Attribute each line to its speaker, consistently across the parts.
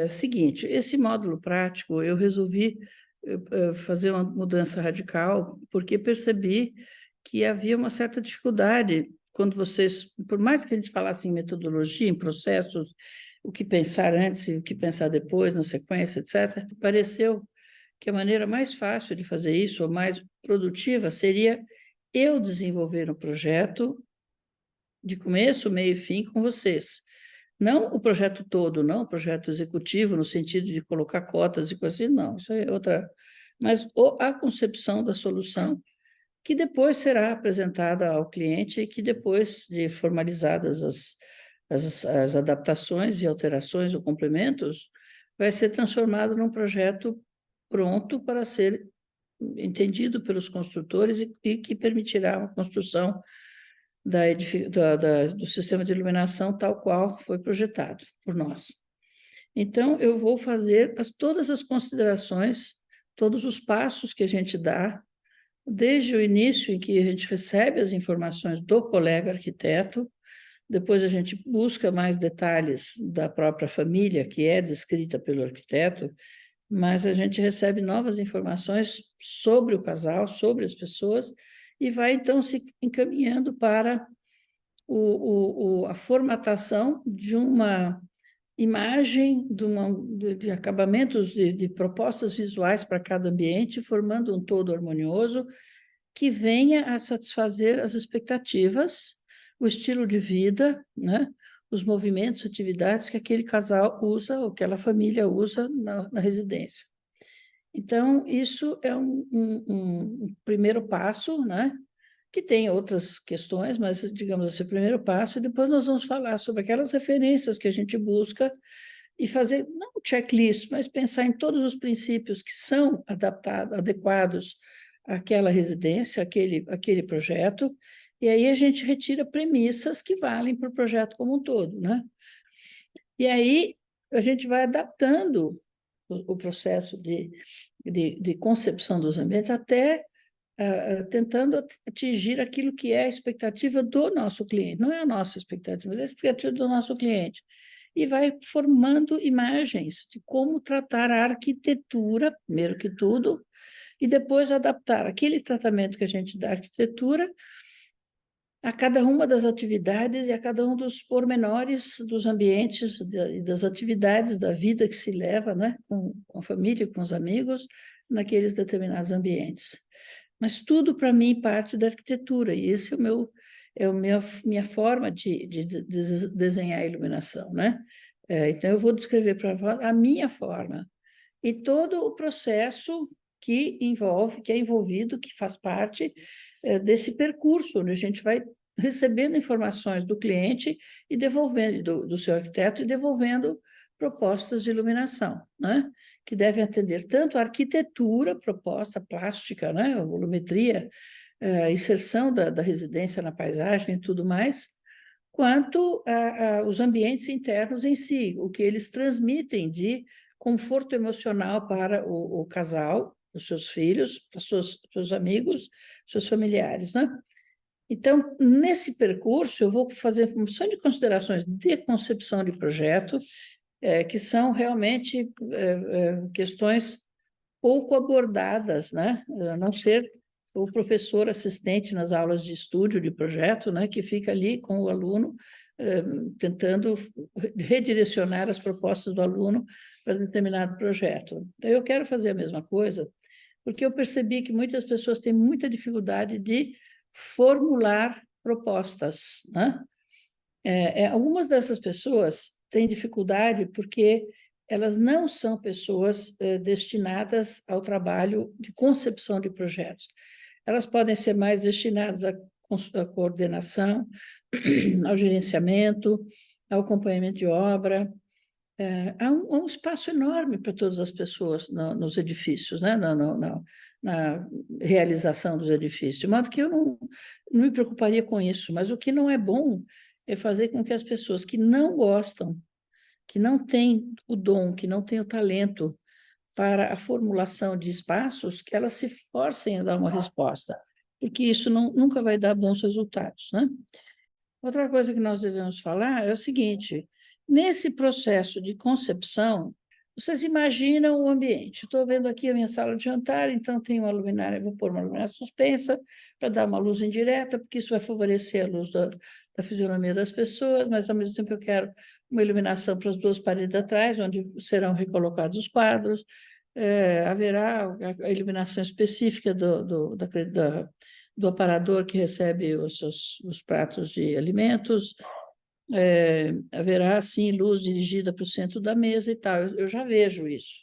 Speaker 1: seguinte, esse módulo prático eu resolvi fazer uma mudança radical, porque percebi que havia uma certa dificuldade quando vocês, por mais que a gente falasse em metodologia, em processos, o que pensar antes e o que pensar depois, na sequência, etc., pareceu que a maneira mais fácil de fazer isso, ou mais produtiva, seria eu desenvolver um projeto de começo, meio e fim com vocês. Não o projeto todo, não o projeto executivo, no sentido de colocar cotas e coisas assim, não, isso é outra. Mas a concepção da solução, que depois será apresentada ao cliente e que depois de formalizadas as adaptações e alterações ou complementos, vai ser transformado num projeto pronto para ser entendido pelos construtores e que permitirá a construção do sistema de iluminação tal qual foi projetado por nós. Então, eu vou fazer todas as considerações, todos os passos que a gente dá, desde o início em que a gente recebe as informações do colega arquiteto, depois a gente busca mais detalhes da própria família, que é descrita pelo arquiteto, mas a gente recebe novas informações sobre o casal, sobre as pessoas, e vai, então, se encaminhando para a formatação de uma imagem, de acabamentos, de propostas visuais para cada ambiente, formando um todo harmonioso que venha a satisfazer as expectativas, o estilo de vida, né? Os movimentos, atividades que aquele casal usa, ou aquela família usa na residência. Então, isso é um primeiro passo, né? Que tem outras questões, mas, digamos assim, o primeiro passo, e depois nós vamos falar sobre aquelas referências que a gente busca e fazer, não um checklist, mas pensar em todos os princípios que são adequados àquela residência, aquele projeto, e aí a gente retira premissas que valem para o projeto como um todo, né? E aí a gente vai adaptando o processo de concepção dos ambientes até tentando atingir aquilo que é a expectativa do nosso cliente. Não é a nossa expectativa, mas é a expectativa do nosso cliente. E vai formando imagens de como tratar a arquitetura, primeiro que tudo, e depois adaptar aquele tratamento que a gente dá à arquitetura a cada uma das atividades e a cada um dos pormenores dos ambientes e das atividades da vida que se leva, né, com a família, com os amigos, naqueles determinados ambientes. Mas tudo, para mim, parte da arquitetura, e esse é a minha forma de desenhar a iluminação, né? Então, eu vou descrever para a minha forma, e todo o processo que é envolvido, que faz parte desse percurso, onde a gente vai recebendo informações do cliente e devolvendo, do seu arquiteto, e devolvendo propostas de iluminação, né? Que devem atender tanto a arquitetura proposta, plástica, né? A volumetria, a inserção da residência na paisagem e tudo mais, quanto os ambientes internos em si, o que eles transmitem de conforto emocional para o casal, os seus filhos, para seus amigos, seus familiares, né? Então, nesse percurso, eu vou fazer função de considerações de concepção de projeto, que são realmente questões pouco abordadas, né? A não ser o professor assistente nas aulas de estúdio de projeto, né? Que fica ali com o aluno, tentando redirecionar as propostas do aluno para determinado projeto. Então, eu quero fazer a mesma coisa, porque eu percebi que muitas pessoas têm muita dificuldade de formular propostas, né? Algumas dessas pessoas têm dificuldade porque elas não são pessoas destinadas ao trabalho de concepção de projetos. Elas podem ser mais destinadas à coordenação, ao gerenciamento, ao acompanhamento de obra. Há um espaço enorme para todas as pessoas nos edifícios, né? Na realização dos edifícios, de modo que eu não me preocuparia com isso, mas o que não é bom é fazer com que as pessoas que não gostam, que não têm o dom, que não têm o talento para a formulação de espaços, que elas se forcem a dar uma resposta, porque isso nunca vai dar bons resultados, né? Outra coisa que nós devemos falar é o seguinte: nesse processo de concepção, Vocês imaginam o ambiente. Estou vendo aqui a minha sala de jantar, então tem uma luminária, vou pôr uma luminária suspensa para dar uma luz indireta, porque isso vai favorecer a luz da fisionomia das pessoas, mas ao mesmo tempo eu quero uma iluminação para as duas paredes atrás, onde serão recolocados os quadros. Haverá a iluminação específica do aparador que recebe os pratos de alimentos. Haverá, sim, luz dirigida para o centro da mesa e tal. Eu já vejo isso.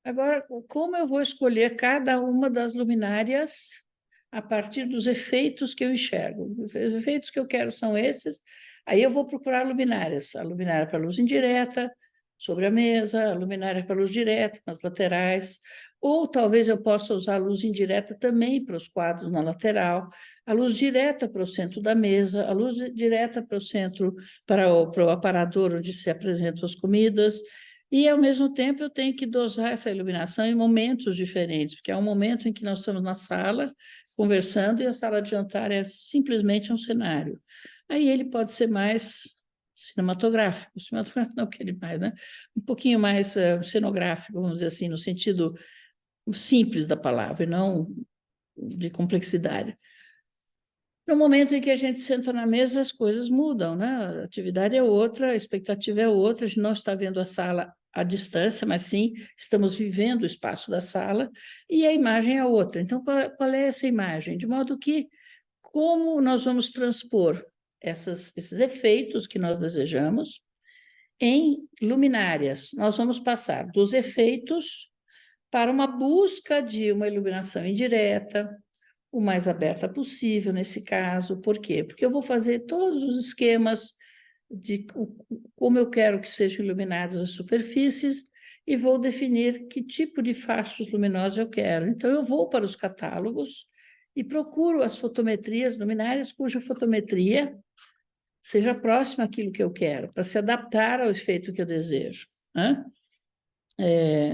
Speaker 1: Agora, como eu vou escolher cada uma das luminárias a partir dos efeitos que eu enxergo? Os efeitos que eu quero são esses, aí eu vou procurar luminárias. A luminária para luz indireta, sobre a mesa, a luminária para luz direta, nas laterais, ou talvez eu possa usar a luz indireta também para os quadros na lateral, a luz direta para o centro da mesa, a luz direta para o centro, para o aparador onde se apresentam as comidas, e, ao mesmo tempo, eu tenho que dosar essa iluminação em momentos diferentes, porque há um momento em que nós estamos na sala, conversando, e a sala de jantar é simplesmente um cenário. Aí ele pode ser mais cinematográfico não quer mais, né? Um pouquinho mais cenográfico, vamos dizer assim, no sentido simples da palavra, e não de complexidade. No momento em que a gente senta na mesa, as coisas mudam, né? A atividade é outra, a expectativa é outra, a gente não está vendo a sala à distância, mas sim estamos vivendo o espaço da sala, e a imagem é outra. Então, qual é essa imagem? De modo que, como nós vamos transpor esses efeitos que nós desejamos em luminárias? Nós vamos passar dos efeitos para uma busca de uma iluminação indireta, o mais aberta possível nesse caso. Por quê? Porque eu vou fazer todos os esquemas de como eu quero que sejam iluminadas as superfícies e vou definir que tipo de fachos luminosos eu quero. Então, eu vou para os catálogos e procuro as fotometrias luminárias cuja fotometria seja próxima àquilo que eu quero, para se adaptar ao efeito que eu desejo, né?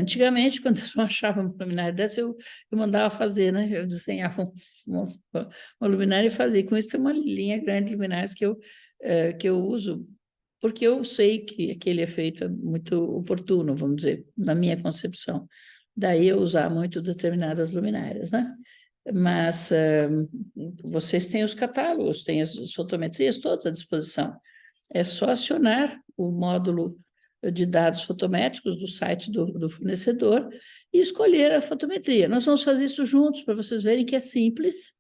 Speaker 1: Antigamente, quando eu não achava uma luminária dessa, eu mandava fazer, né? Eu desenhava uma luminária e fazia. Com isso, tem uma linha grande de luminárias que eu uso, porque eu sei que aquele efeito é muito oportuno, vamos dizer, na minha concepção. Daí eu usar muito determinadas luminárias, né? Mas vocês têm os catálogos, têm as fotometrias todas à disposição. É só acionar o módulo de dados fotométricos do site do fornecedor e escolher a fotometria. Nós vamos fazer isso juntos para vocês verem que é simples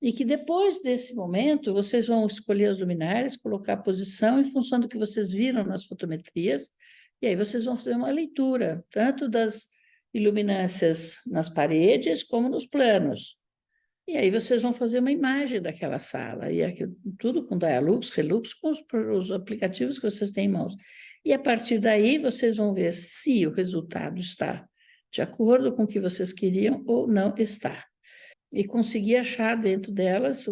Speaker 1: e que depois desse momento vocês vão escolher as luminárias, colocar a posição em função do que vocês viram nas fotometrias, e aí vocês vão fazer uma leitura, tanto das iluminâncias nas paredes como nos planos. E aí vocês vão fazer uma imagem daquela sala, e tudo com Dialux, Relux, com os aplicativos que vocês têm em mãos. E a partir daí vocês vão ver se o resultado está de acordo com o que vocês queriam ou não está. E conseguir achar dentro delas,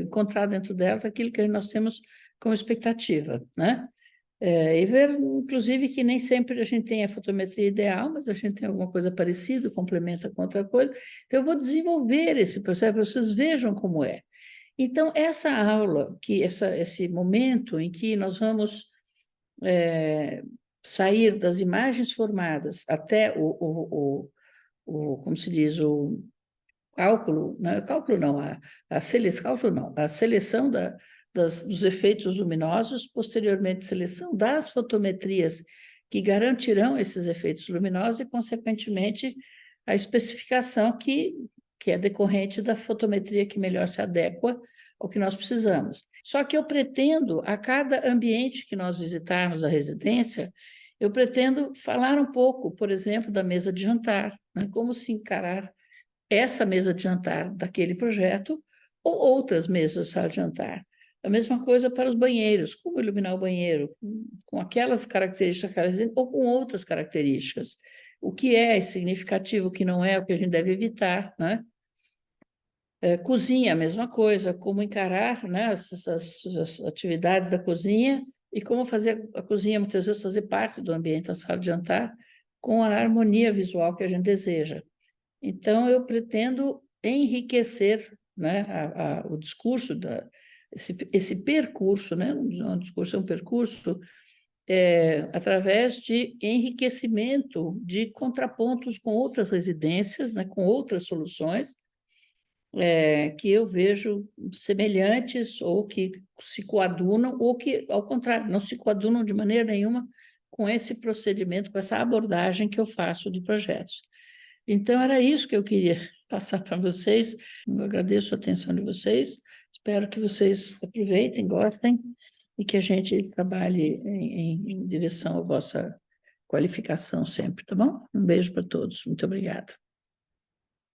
Speaker 1: encontrar dentro delas aquilo que nós temos como expectativa, né? E ver, inclusive, que nem sempre a gente tem a fotometria ideal, mas a gente tem alguma coisa parecida, complementa com outra coisa. Então, eu vou desenvolver esse processo para vocês vejam como é. Então, essa aula, esse momento em que nós vamos sair das imagens formadas até como se diz, o cálculo, cálculo não, a seleção dos efeitos luminosos, posteriormente seleção das fotometrias que garantirão esses efeitos luminosos e, consequentemente, a especificação que é decorrente da fotometria que melhor se adequa ao que nós precisamos. Só que eu pretendo, a cada ambiente que nós visitarmos da residência, eu pretendo falar um pouco, por exemplo, da mesa de jantar, né? Como se encarar essa mesa de jantar daquele projeto ou outras mesas de sala de jantar. A mesma coisa para os banheiros, como iluminar o banheiro, com aquelas características ou com outras características. O que é significativo, o que não é, o que a gente deve evitar, né? Cozinha, a mesma coisa, como encarar, né, as atividades da cozinha e como fazer a cozinha, muitas vezes, fazer parte do ambiente da sala de jantar com a harmonia visual que a gente deseja. Então, eu pretendo enriquecer, né, o discurso, esse percurso, né, um discurso é um percurso, através de enriquecimento de contrapontos com outras residências, né, com outras soluções, que eu vejo semelhantes ou que se coadunam, ou que, ao contrário, não se coadunam de maneira nenhuma com esse procedimento, com essa abordagem que eu faço de projetos. Então, era isso que eu queria passar para vocês. Eu agradeço a atenção de vocês, espero que vocês aproveitem, gostem, e que a gente trabalhe em direção à vossa qualificação sempre, tá bom? Um beijo para todos, muito obrigada.